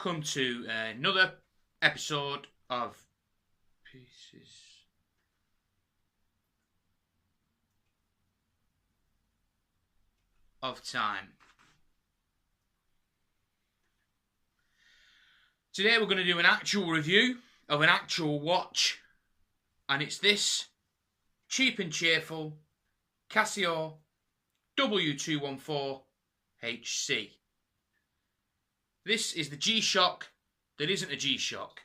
welcome to another episode of Pieces of Time. Today we're going to do an actual review of an actual watch, and it's this cheap and cheerful Casio w-214 HC. This is the G-Shock that isn't a G-Shock,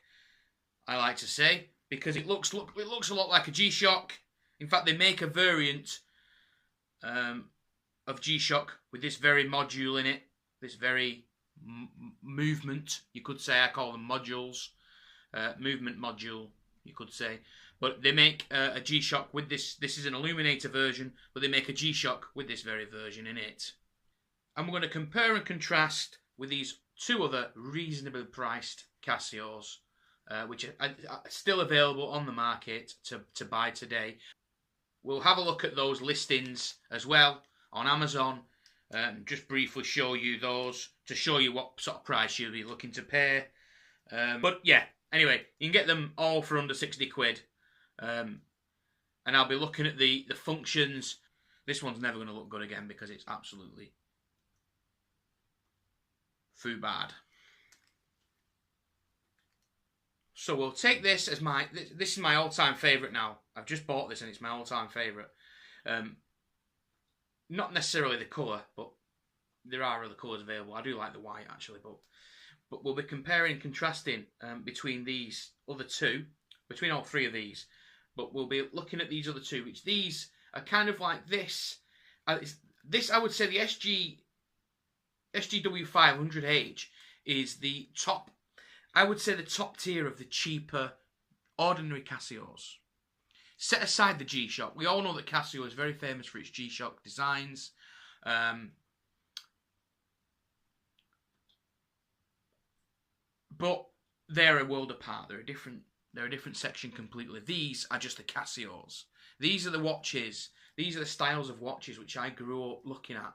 I like to say, because it looks a lot like a G-Shock. In fact, they make a variant of G-Shock with this very module in it, this very movement, you could say. I call them modules, movement module, you could say. But they make a G-Shock with this. This is an Illuminator version, but they make a G-Shock with this very version in it. And we're going to compare and contrast with these two other reasonably priced Casios, which are still available on the market to buy today. We'll have a look at those listings as well on Amazon, just briefly show you those, to show you what sort of price you'll be looking to pay. But yeah, anyway, you can get them all for under 60 quid. And I'll be looking at the functions. This one's never going to look good again because it's absolutely foo bad. So we'll take this as this is my all-time favourite now. I've just bought this and it's my all-time favourite. Not necessarily the colour, but there are other colours available. I do like the white actually, but we'll be comparing and contrasting between these other two, between all three of these. But we'll be looking at these other two, which these are kind of like this. This, I would say, the SGW500H is the top, I would say the top tier of the cheaper ordinary Casios. Set aside the G-Shock. We all know that Casio is very famous for its G-Shock designs. But they're a world apart. They're a different section completely. These are just the Casios. These are the watches. These are the styles of watches which I grew up looking at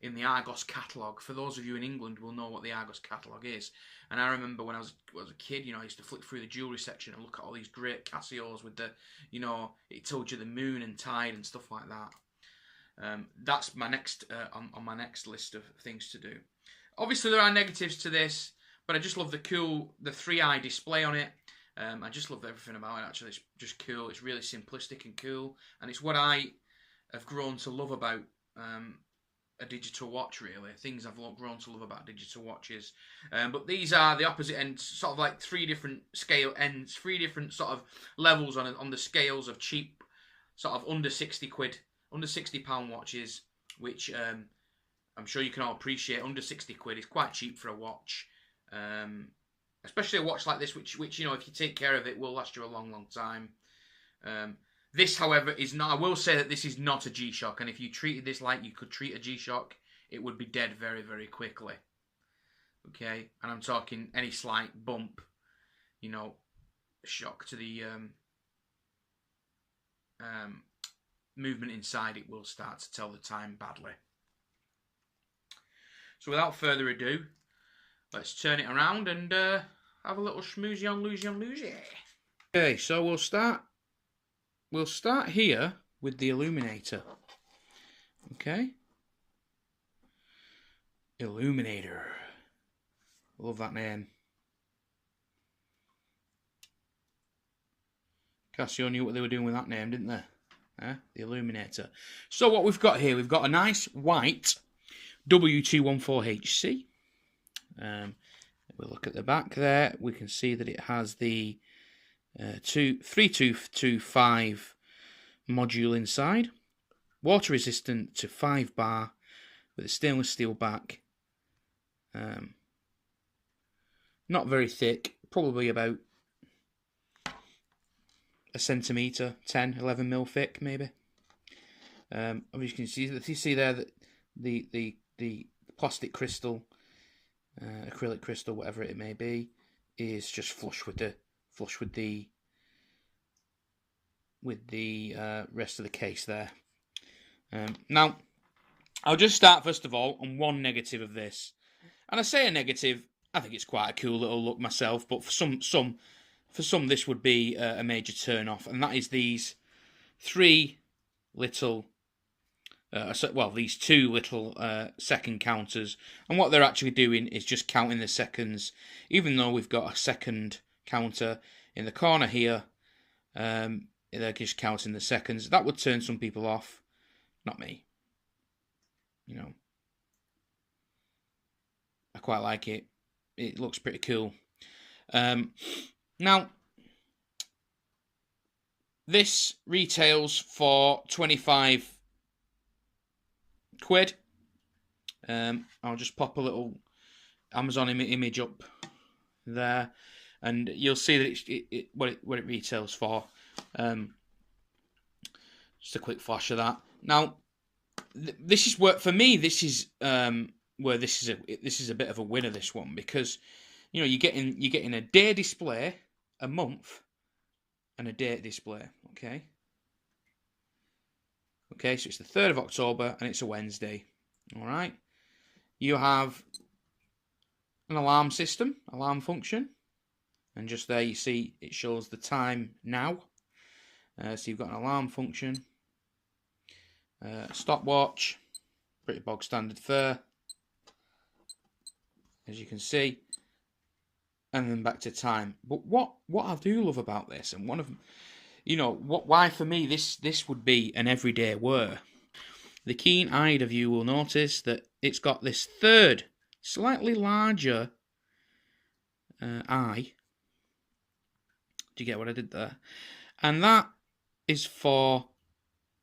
in the Argos catalogue. For those of you in England will know what the Argos catalogue is. And I remember when I was a kid, you know, I used to flick through the jewellery section and look at all these great Casios with the, you know, it told you the moon and tide and stuff like that. That's my next on my next list of things to do. Obviously there are negatives to this, but I just love the 3-eye display on it. I just love everything about it, actually. It's just cool. It's really simplistic and cool. And it's what I have grown to love about a digital watch, really. Things I've grown to love about digital watches. But these are the opposite ends, sort of like three different scale ends, three different sort of levels on the scales of cheap, sort of under 60 quid, under £60 watches, which I'm sure you can all appreciate. Under 60 quid is quite cheap for a watch. Especially a watch like this, which you know, if you take care of it, will last you a long, long time. This, however, is not. I will say that this is not a G-Shock, and if you treated this like you could treat a G-Shock, it would be dead very, very quickly. Okay, and I'm talking any slight bump, you know, shock to the movement inside, it will start to tell the time badly. So without further ado, let's turn it around and have a little schmoozy on loosey. Okay, so we'll start here with the Illuminator. Okay. Illuminator. Love that name. Casio knew what they were doing with that name, didn't they? The Illuminator. So what we've got here, we've got a nice white w-214 HC. We look at the back there, we can see that it has the 3225 module inside, water resistant to 5 bar with a stainless steel back, not very thick, probably about a centimetre, 10-11 mil thick maybe. Obviously you can see there that the plastic crystal, acrylic crystal, whatever it may be, is just flush with the rest of the case there. Now, I'll just start first of all on one negative of this, and I say a negative I think it's quite a cool little look myself, but for some this would be a major turn off, and that is these three little, these two little second counters, and what they're actually doing is just counting the seconds, even though we've got a second counter in the corner here. They're just counting the seconds. That would turn some people off, not me. You know, I quite like it. It looks pretty cool. Now, this retails for 25 quid. I'll just pop a little Amazon image up there, and you'll see that what it retails for. Just a quick flash of that. Now, this is where, for me, this is where this is a bit of a winner. This one, because you're getting a day display, a month, and a date display. Okay, so it's the 3rd of October and it's a Wednesday. All right, you have an alarm system, alarm function, and just there you see it shows the time now. So you've got an alarm function, stopwatch, pretty bog standard fare, as you can see, and then back to time. But what I do love about this, and one of, why for me this would be an everyday wear. The keen-eyed of you will notice that it's got this third, slightly larger eye. Do you get what I did there? And that is for,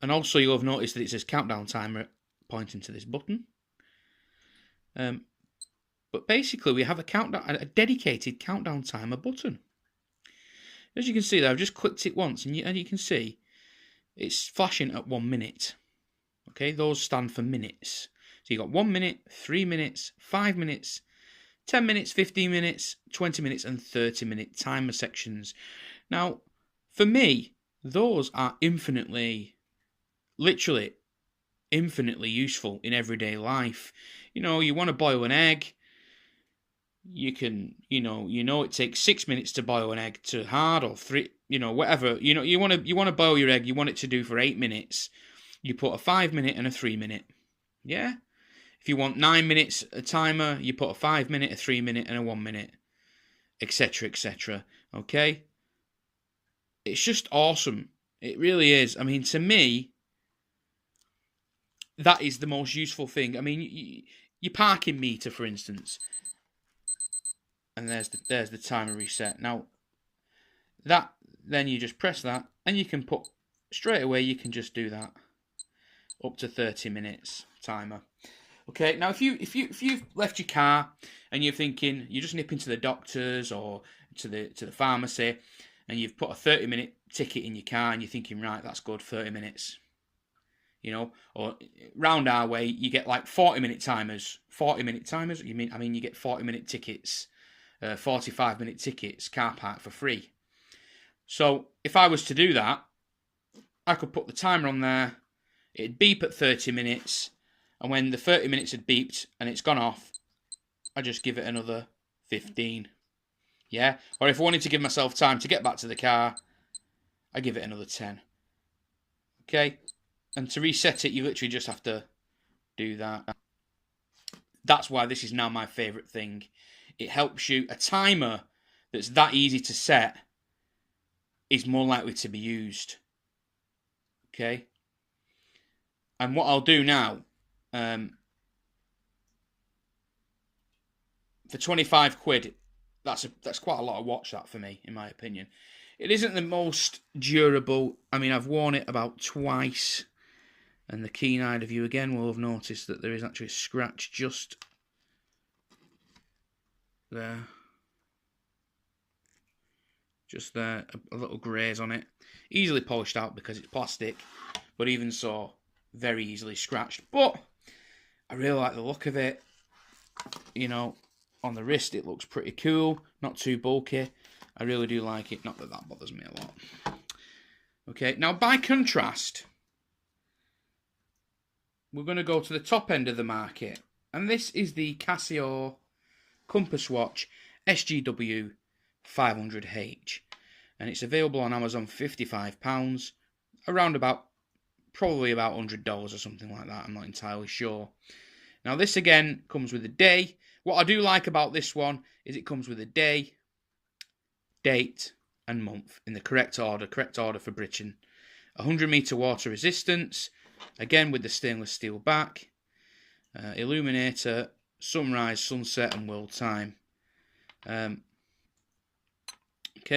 and also you'll have noticed that it says countdown timer pointing to this button. But basically we have a dedicated countdown timer button. As you can see there, I've just clicked it once, and you can see it's flashing at 1 minute. Okay, those stand for minutes. So you've got 1 minute, 3 minutes, 5 minutes, 10 minutes, 15 minutes, 20 minutes, and 30-minute timer sections. Now, for me, those are literally infinitely useful in everyday life. You want to boil an egg, you can, it takes 6 minutes to boil an egg to hard, or 3, whatever. You want to boil your egg, you want it to do for 8 minutes. You put a 5 minute and a 3 minute. Yeah? If you want 9 minutes a timer, you put a 5 minute, a 3 minute, and a 1 minute, etc., etc. Okay? It's just awesome. It really is. I mean, to me, that is the most useful thing. I mean, your parking meter, for instance, and there's the timer reset. Now, then you just press that, and you can put straight away. You can just do that up to 30 minutes timer. Okay. Now, if you've left your car and you're thinking you're just nipping to the doctor's or to the pharmacy, and you've put a 30-minute ticket in your car, and you're thinking, right, that's good, 30 minutes. Or round our way, you get like 40-minute timers. 40-minute timers? You get 40-minute tickets, 45-minute tickets, car park for free. So if I was to do that, I could put the timer on there. It'd beep at 30 minutes, and when the 30 minutes had beeped and it's gone off, I just give it another 15. Yeah? Or if I wanted to give myself time to get back to the car, I give it another 10. Okay? And to reset it, you literally just have to do that. That's why this is now my favourite thing. It helps you. A timer that's that easy to set is more likely to be used. Okay? And what I'll do now, for 25 quid, that's quite a lot of watch, that, for me, in my opinion. It isn't the most durable. I mean, I've worn it about twice, and the keen-eyed of you again will have noticed that there is actually a scratch just there. Just there, a little graze on it. Easily polished out because it's plastic, but even so, very easily scratched. But I really like the look of it. On the wrist it looks pretty cool, not too bulky. I really do like it, not that that bothers me a lot. Okay, now by contrast, we're going to go to the top end of the market, and this is the Casio compass watch SGW 500H, and it's available on Amazon for £55, around about, probably about $100 or something like that. I'm not entirely sure. Now this again comes with a day. What I do like about this one is it comes with a day, date and month in the correct order for Britain. 100 meter water resistance, again with the stainless steel back, illuminator, sunrise, sunset and world time. Okay,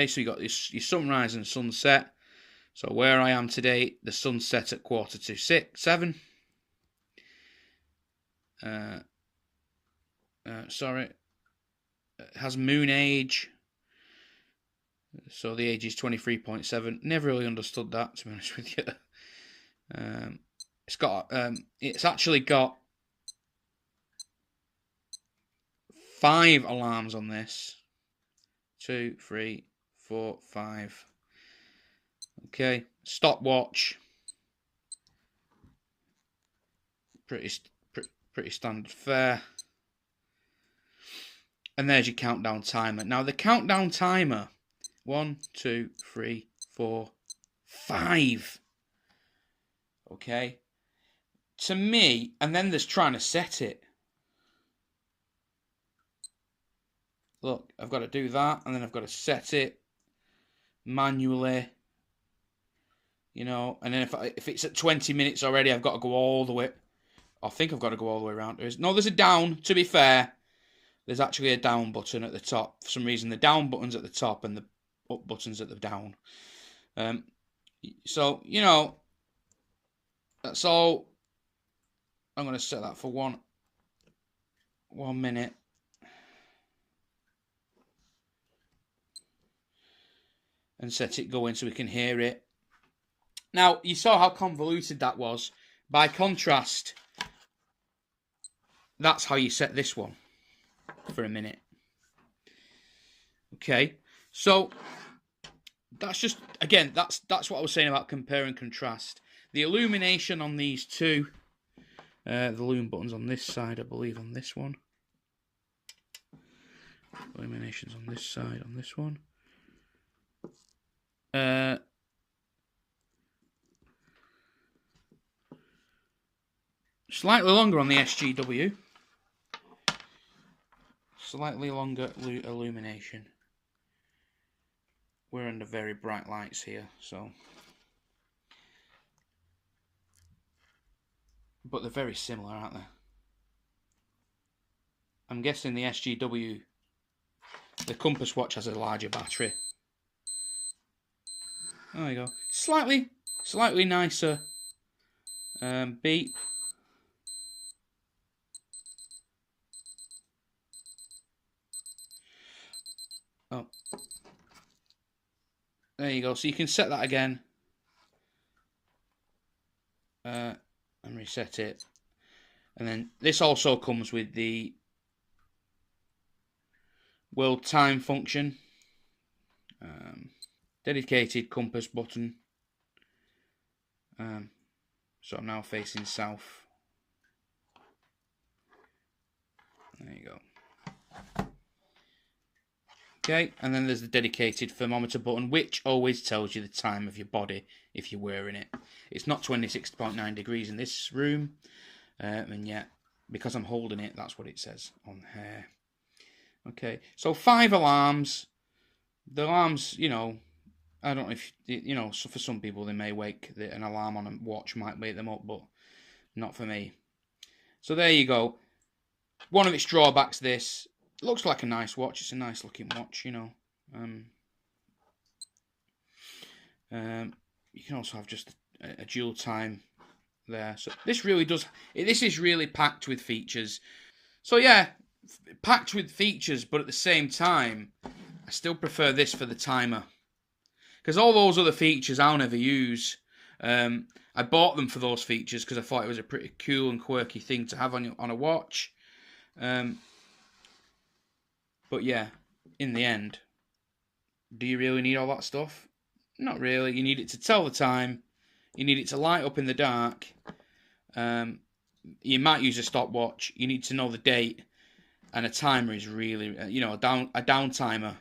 so you got your sunrise and sunset. So where I am today, the sunset at 7:45. Sorry, it has moon age. So the age is 23.7. Never really understood that, to be honest with you. It's actually got 5 alarms on this. 2, 3, 4, 5. Okay, stopwatch. Pretty standard fare. And there's your countdown timer. Now the countdown timer, 1, 2, 3, 4, 5. Okay. To me, and then there's trying to set it. Look, I've got to do that, and then I've got to set it manually. You know, and then if it's at 20 minutes already, I've got to go all the way. I think I've got to go all the way around. No, there's a down, to be fair. There's actually a down button at the top. For some reason, the down button's at the top and the up button's at the down. So, you know, that's all. I'm going to set that for one minute. And set it going so we can hear it. Now, you saw how convoluted that was. By contrast, that's how you set this one for a minute. Okay, so that's just, again, that's what I was saying about compare and contrast. The illumination on these two, the lume button's on this side, I believe, on this one. Illumination's on this side, on this one. Slightly longer on the SGW. Slightly longer illumination. We're under very bright lights here, so. But they're very similar, aren't they? I'm guessing the SGW, the compass watch has a larger battery. There you go. Slightly nicer beep. Oh, there you go. So you can set that again and reset it. And then this also comes with the world time function. Dedicated compass button. So I'm now facing south. There you go. Okay, and then there's the dedicated thermometer button, which always tells you the time of your body if you're wearing it. It's not 26.9 degrees in this room, and yet, because I'm holding it, that's what it says on here. Okay, so 5 alarms. The alarms, you know, I don't know if, you know, so for some people they may wake, an alarm on a watch might wake them up, but not for me. So there you go. One of its drawbacks, this. It looks like a nice watch. It's a nice looking watch, you know. You can also have just a dual time there. So this really does. This is really packed with features. So yeah, packed with features, but at the same time, I still prefer this for the timer. Because all those other features I'll never use. I bought them for those features because I thought it was a pretty cool and quirky thing to have on a watch. But yeah, in the end, do you really need all that stuff? Not really. You need it to tell the time. You need it to light up in the dark. You might use a stopwatch. You need to know the date. And a timer is really, you know, a down timer,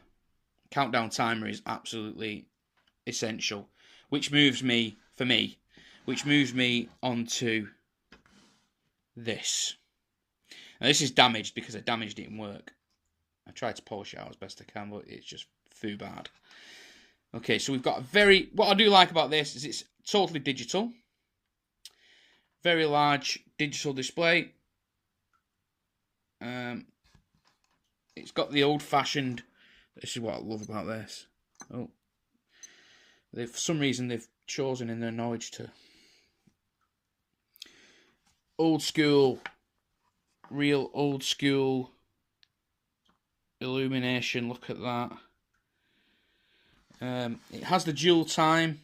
countdown timer is absolutely essential. Which moves me, for me, onto this. Now this is damaged because I damaged it in work. I tried to polish it out as best I can, but it's just foo bad. Okay, so we've got what I do like about this is it's totally digital. Very large digital display. It's got the old-fashioned. This is what I love about this. Oh, for some reason they've chosen in their knowledge to old school, real old school illumination. Look at that. It has the dual time.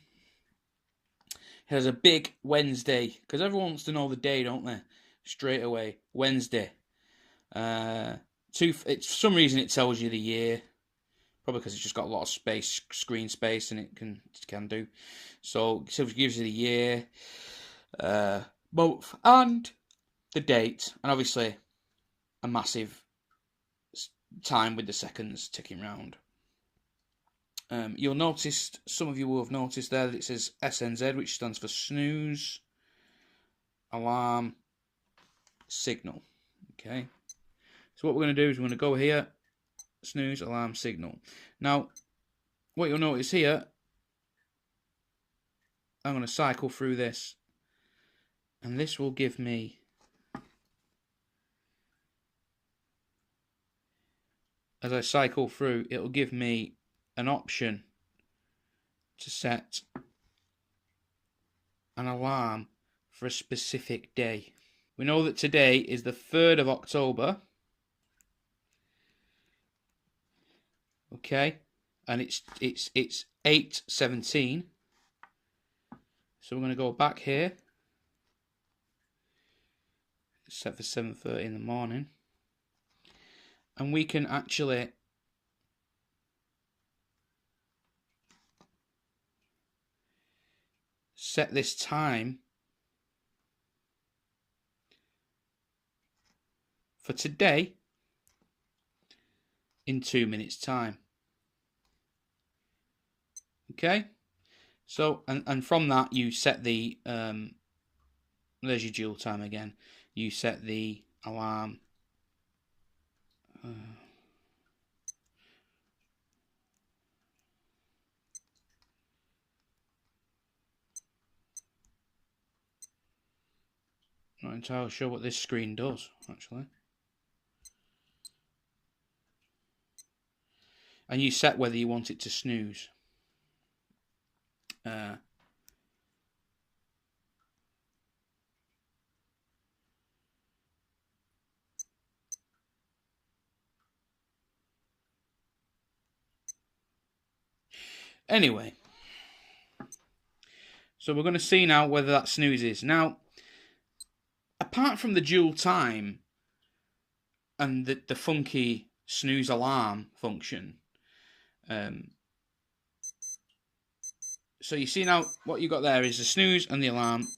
It has a big Wednesday, because everyone wants to know the day, don't they? Straight away, Wednesday. For some reason it tells you the year, probably because it's just got a lot of space, screen space, and it can do. So it gives you the year, month, and the date, and obviously a massive time with the seconds ticking round. You'll notice, some of you will have noticed there that it says SNZ, which stands for snooze, alarm, signal. Okay. So what we're going to do is we're going to go here, snooze, alarm, signal. Now, what you'll notice here, I'm going to cycle through this, and this will give me as I cycle through, it'll give me an option to set an alarm for a specific day. We know that today is the 3rd of October. Okay, and it's 8:17. So we're going to go back here. It's set for 7:30 in the morning, and we can actually set this time for today in 2 minutes time. Okay, so and from that you set the there's your dual time again. You set the alarm not entirely sure what this screen does actually. And you set whether you want it to snooze. Anyway, so we're going to see now whether that snoozes. Now, apart from the dual time and the funky snooze alarm function, so you see now what you got there is the snooze and the alarm.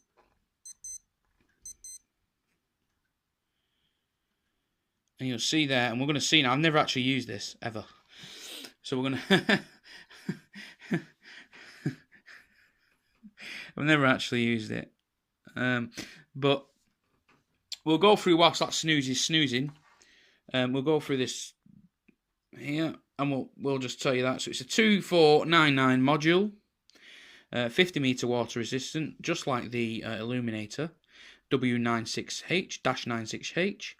And you'll see there, and we're going to see now, I've never actually used this, ever. So we're going to... I've never actually used it. But we'll go through whilst that snooze is snoozing. We'll go through this here, and we'll just tell you that. So it's a 2499 module, 50 meter water resistant, just like the Illuminator, W96H-96H.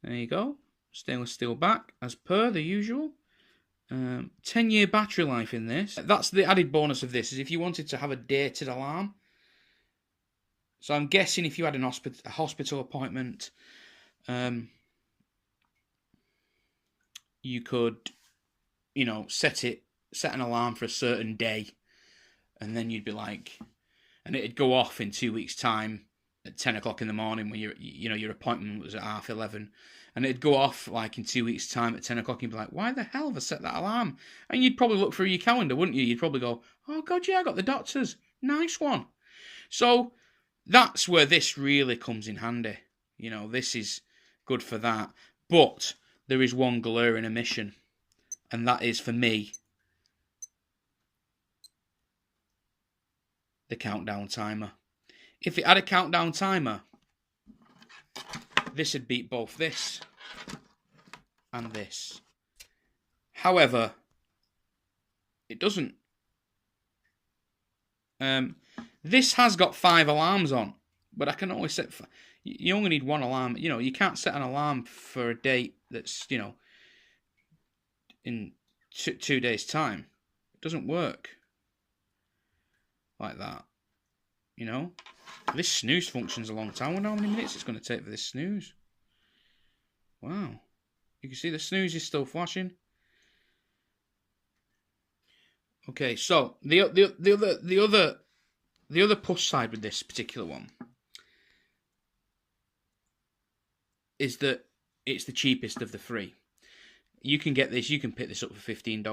There you go. Stainless steel back, as per the usual. 10-year battery life in this. That's the added bonus of this, is if you wanted to have a dated alarm. So I'm guessing if you had a hospital appointment, you could, you know, set an alarm for a certain day, and then you'd be like, and it'd go off in 2 weeks' time at 10 o'clock in the morning when your appointment was at 11:30, and it'd go off like in 2 weeks' time at 10 o'clock, and you'd be like, why the hell have I set that alarm? And you'd probably look through your calendar, wouldn't you? You'd probably go, oh God, yeah, I got the doctor's. Nice one. So that's where this really comes in handy. You know, this is good for that. But there is one glaring omission, and that is, for me, the countdown timer. If it had a countdown timer, this would beat both this and this. However, it doesn't. This has got 5 alarms on, but I can only set. You only need 1 alarm. You know, you can't set an alarm for a date that's, you know, in 2 days' time. It doesn't work like that. You know, this snooze function's a long time. I wonder how many minutes it's going to take for this snooze. Wow, you can see the snooze is still flashing. Okay, so the other plus side with this particular one is that it's the cheapest of the 3. You can get this. You can pick this up for £15,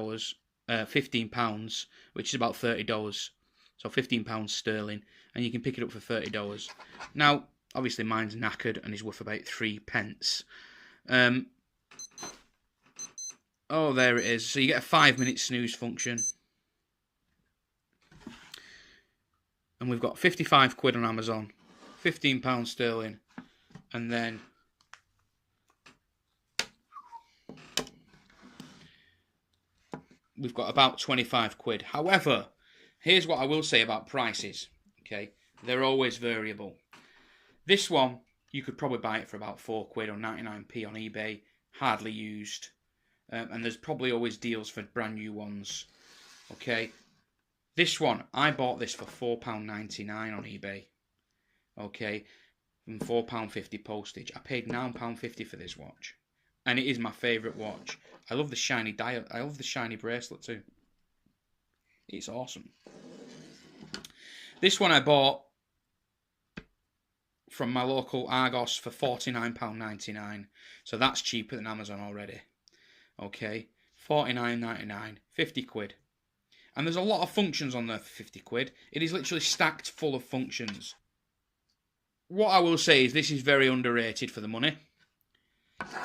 £15, which is about $30. So £15 sterling, and you can pick it up for $30. Now, obviously, mine's knackered and is worth about 3 pence. Oh, there it is. So you get a 5-minute snooze function. And we've got 55 quid on Amazon, £15 sterling, and then we've got about 25 quid. However, here's what I will say about prices. Okay, they're always variable. This one, you could probably buy it for about 4 quid or 99p on eBay, hardly used. And there's probably always deals for brand new ones. Okay. This one, I bought this for £4.99 on eBay. Okay, and £4.50 postage. I paid £9.50 for this watch, and it is my favourite watch. I love the shiny dial. I love the shiny bracelet too. It's awesome. This one I bought from my local Argos for £49.99, so that's cheaper than Amazon already. Okay, £49.99, 50 quid. And there's a lot of functions on there for 50 quid. It is literally stacked full of functions. What I will say is this is very underrated for the money.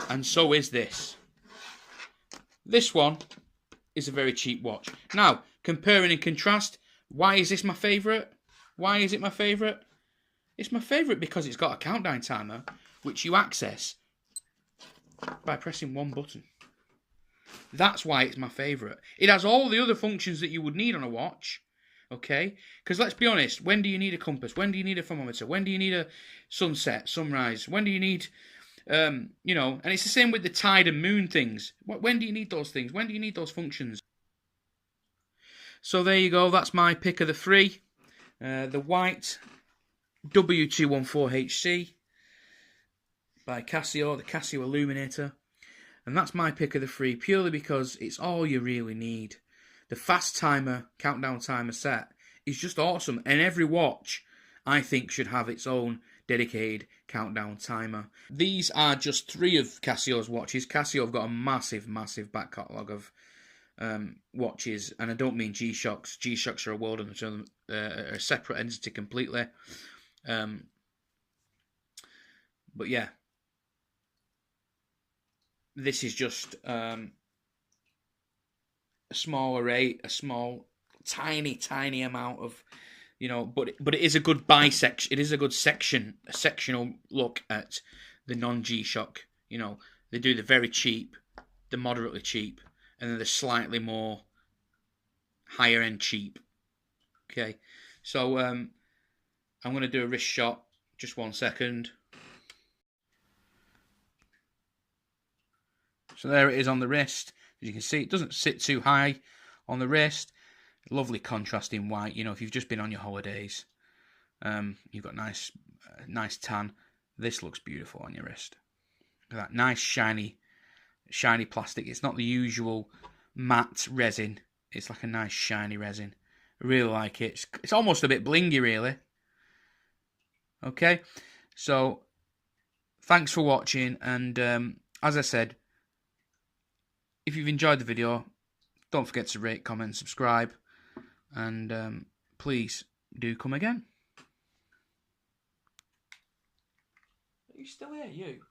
And so is this. This one is a very cheap watch. Now, comparing and contrast, why is this my favourite? Why is it my favourite? It's my favourite because it's got a countdown timer, which you access by pressing 1 button. That's why it's my favourite. It has all the other functions that you would need on a watch. Okay? Because let's be honest, when do you need a compass? When do you need a thermometer? When do you need a sunset, sunrise? When do you need, you know, and it's the same with the tide and moon things. When do you need those things? When do you need those functions? So there you go. That's my pick of the 3. The white w-214 by Casio, the Casio Illuminator. And that's my pick of the 3, purely because it's all you really need. The fast timer, countdown timer set is just awesome. And every watch, I think, should have its own dedicated countdown timer. These are just 3 of Casio's watches. Casio have got a massive, massive back catalogue of watches. And I don't mean G-Shocks. G-Shocks are a world of a separate entity completely. But yeah. This is just a small array, a small, tiny amount of, you know, but it is a good bisection. It is a good section, a sectional look at the non-G-Shock. You know, they do the very cheap, the moderately cheap, and then the slightly more higher end cheap. Okay, so I'm going to do a wrist shot. Just 1 second. So there it is on the wrist. As you can see, it doesn't sit too high on the wrist. Lovely contrasting white. You know, if you've just been on your holidays, you've got nice tan. This looks beautiful on your wrist. Look at that nice shiny plastic. It's not the usual matte resin. It's like a nice shiny resin. I really like it. It's almost a bit blingy, really. Okay, so thanks for watching, and as I said, if you've enjoyed the video, don't forget to rate, comment, subscribe, and please do come again. Are you still here, you?